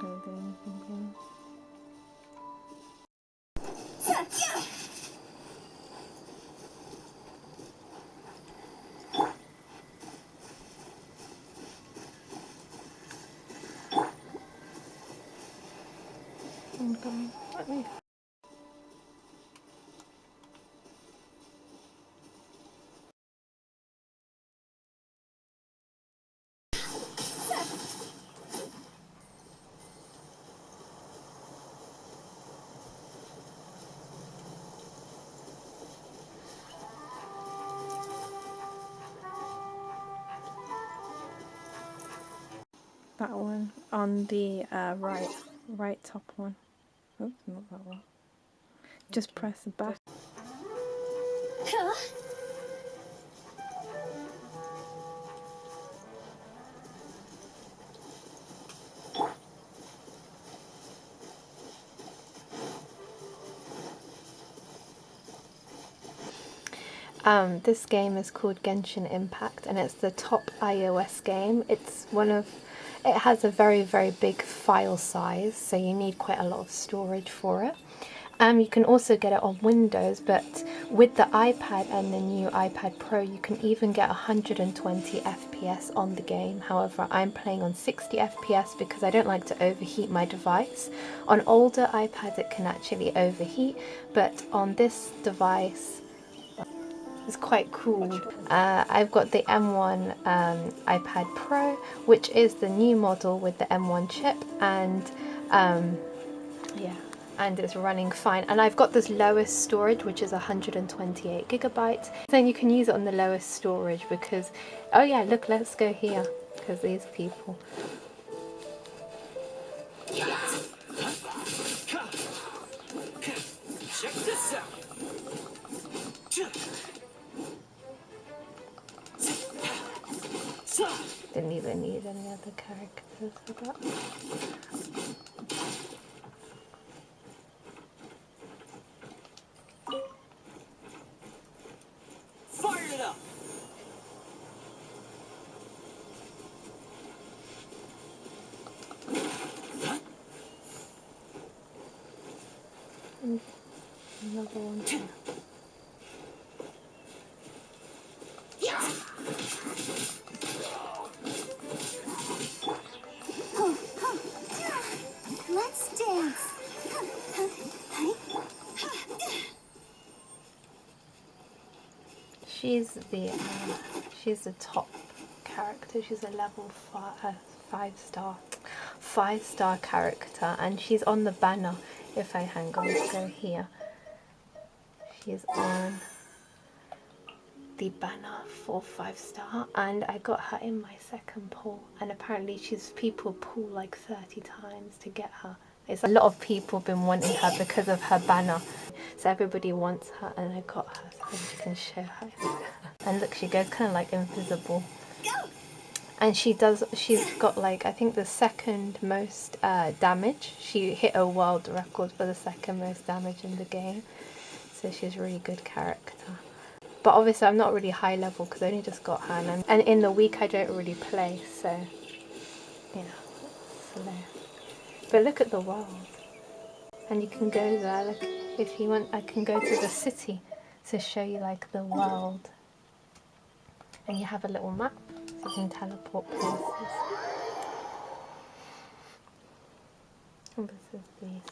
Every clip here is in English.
Don't do anything. I'm coming. Let me. That one on the right top one. Oops, not that one. Just press the back. This game is called Genshin Impact, and it's the top iOS game. It has a very, very big file size, so you need quite a lot of storage for it. You can also get it on Windows, but with the iPad and the new iPad Pro, you can even get 120 FPS on the game. However, I'm playing on 60 FPS because I don't like to overheat my device. On older iPads, it can actually overheat, but on this device, it's quite cool. I've got the M1 iPad Pro, which is the new model with the M1 chip, and yeah, and it's running fine. And I've got this lowest storage, which is 128 gigabytes. Then you can use it on the lowest storage because, oh yeah, look, let's go here because these people. Check this out. Didn't even need any other characters for that. Fire it up. Another one here. Let's dance. She's the top character. She's a level 5-star character, and she's on the banner. If I hang on, go here. She's on the banner for 5-star, and I got her in my second pull, and apparently people pull like 30 times to get her. It's a lot of people have been wanting her because of her banner, so everybody wants her, and I got her so I can show her. And look, she goes kind of like invisible, and she's got like, I think the second most damage. She hit a world record for the second most damage in the game, so she's a really good character. But obviously I'm not really high level because I only just got her, and in the week I don't really play, so yeah, slow. But look at the world, and you can go there, like if you want. I can go to the city to show you like the world, and you have a little map so you can teleport places. And this is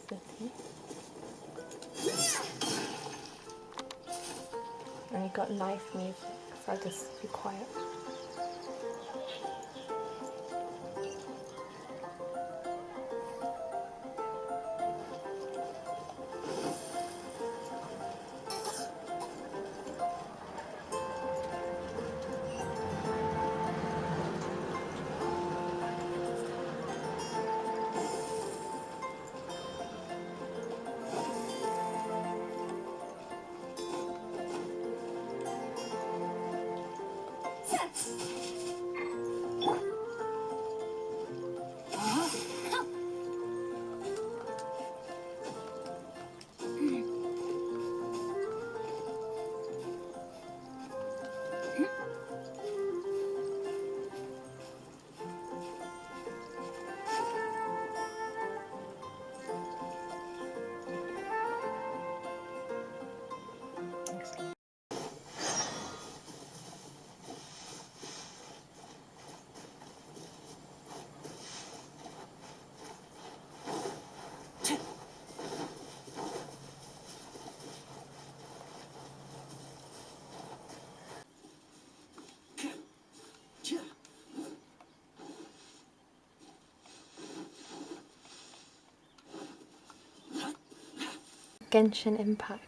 the city. And you got knife music, so I'll just be quiet. Genshin Impact.